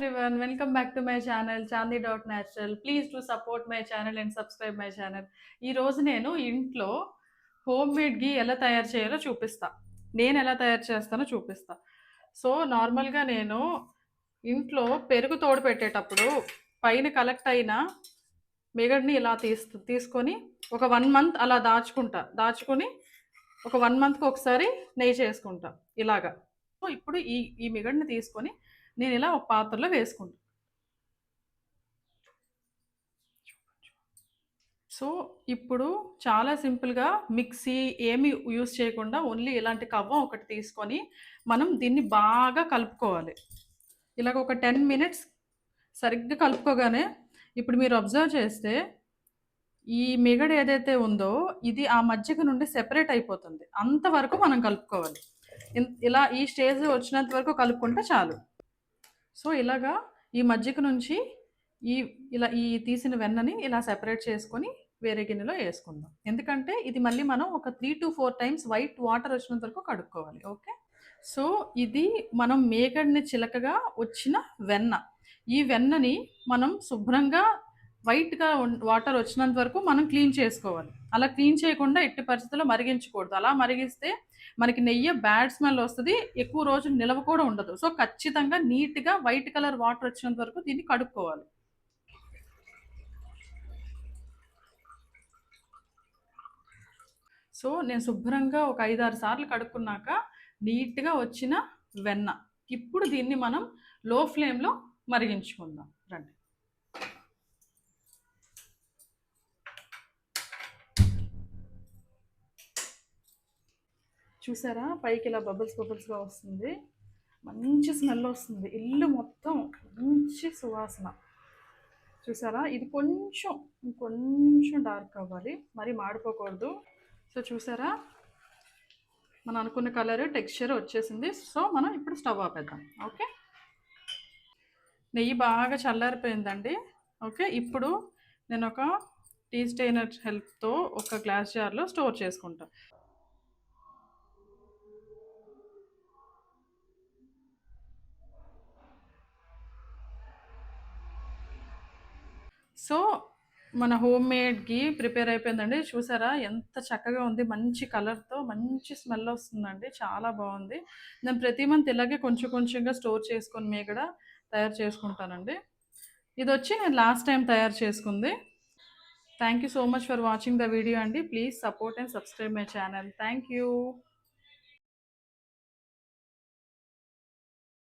everyone, welcome back to my channel Chandni.natural. Please do support my channel and subscribe my channel. ఈ రోజు నేను ఇంట్లో home made ఘీ ఎలా తయారు చేయాలో చూపిస్తా. నేను ఎలా తయారు చేస్తానో చూపిస్తా. సో నార్మల్గా నేను ఇంట్లో పెరుగు తోడు పెట్టేటప్పుడు పైన కలెక్ట్ అయిన మిగడ్ని ఇలా తీసుకొని ఒక 1 మంత్ అలా దాచుకొని ఒక 1 మంత్కి ఒకసారి నెయ్యి చేసుకుంటా ఇలాగా. సో ఇప్పుడు ఈ ఈ మిగడ్ని తీసుకొని నేను ఇలా ఒక పాత్రలో వేసుకుంటాను. సో ఇప్పుడు చాలా సింపుల్గా మిక్సీ ఏమి యూస్ చేయకుండా ఓన్లీ ఇలాంటి కవ్వం ఒకటి తీసుకొని మనం దీన్ని బాగా కలుపుకోవాలి. ఇలాగ ఒక 10 మినిట్స్ సరిగ్గా కలుపుకోగానే ఇప్పుడు మీరు అబ్జర్వ్ చేస్తే ఈ మిగడ ఏదైతే ఉందో ఇది ఆ మజ్జిగ నుండి సెపరేట్ అయిపోతుంది. అంతవరకు మనం కలుపుకోవాలి. ఇలా ఈ స్టేజ్ వచ్చినంత వరకు కలుపుకుంటే చాలు. సో ఇలాగా ఈ మజ్జిగ నుంచి ఈ తీసిన వెన్నని ఇలా సెపరేట్ చేసుకొని వేరే గిన్నెలో వేసుకుందాం. ఎందుకంటే ఇది మళ్ళీ మనం ఒక 3 to 4 టైమ్స్ వైట్ వాటర్ వచ్చినంత వరకు కడుక్కోవాలి. ఓకే. సో ఇది మనం మేగడ్ని చిలకగా వచ్చిన వెన్న. ఈ వెన్నని మనం శుభ్రంగా వైట్గా వాటర్ వచ్చినంత వరకు మనం క్లీన్ చేసుకోవాలి. అలా క్లీన్ చేయకుండా ఎట్టి పరిస్థితుల్లో మరిగించకూడదు. అలా మరిగిస్తే మనకి నెయ్యి బ్యాడ్ స్మెల్ వస్తుంది, ఎక్కువ రోజులు నిలవ కూడా ఉండదు. సో ఖచ్చితంగా నీట్గా వైట్ కలర్ వాటర్ వచ్చినంత వరకు దీన్ని కడుక్కోవాలి. సో నేను శుభ్రంగా ఒక 5-6 సార్లు కడుక్కున్నాక నీట్గా వచ్చిన వెన్న. ఇప్పుడు దీన్ని మనం లో ఫ్లేమ్లో మరిగించుకుందాం. రండి. చూసారా పైకి ఇలా బబుల్స్గా వస్తుంది, మంచి స్మెల్ వస్తుంది, ఇల్లు మొత్తం మంచి సువాసన. చూసారా ఇది కొంచెం డార్క్ అవ్వాలి, మరి మాడిపోకూడదు. సో చూసారా మనం అనుకున్న కలర్ టెక్స్చర్ వచ్చేసింది. సో మనం ఇప్పుడు స్టవ్ ఆపేద్దాం. ఓకే. నెయ్యి బాగా చల్లారిపోయిందండి. ఓకే. ఇప్పుడు నేను ఒక టీ స్టెయినర్ హెల్ప్తో ఒక గ్లాస్ జార్లో స్టోర్ చేసుకుంటాను. సో మన హోమ్ మేడ్ ఘీ ప్రిపేర్ అయిపోయిందండి. చూసారా ఎంత చక్కగా ఉంది, మంచి కలర్తో మంచి స్మెల్ వస్తుందండి, చాలా బాగుంది. నేను ప్రతి మంత్ ఇలాగే కొంచెంగా స్టోర్ చేసుకొని మేగడ తయారు చేసుకుంటానండి. ఇది వచ్చి నేను లాస్ట్ టైం తయారు చేసుకుంది. Thank you so much for watching the video అండి. Please support and subscribe my channel. Thank you.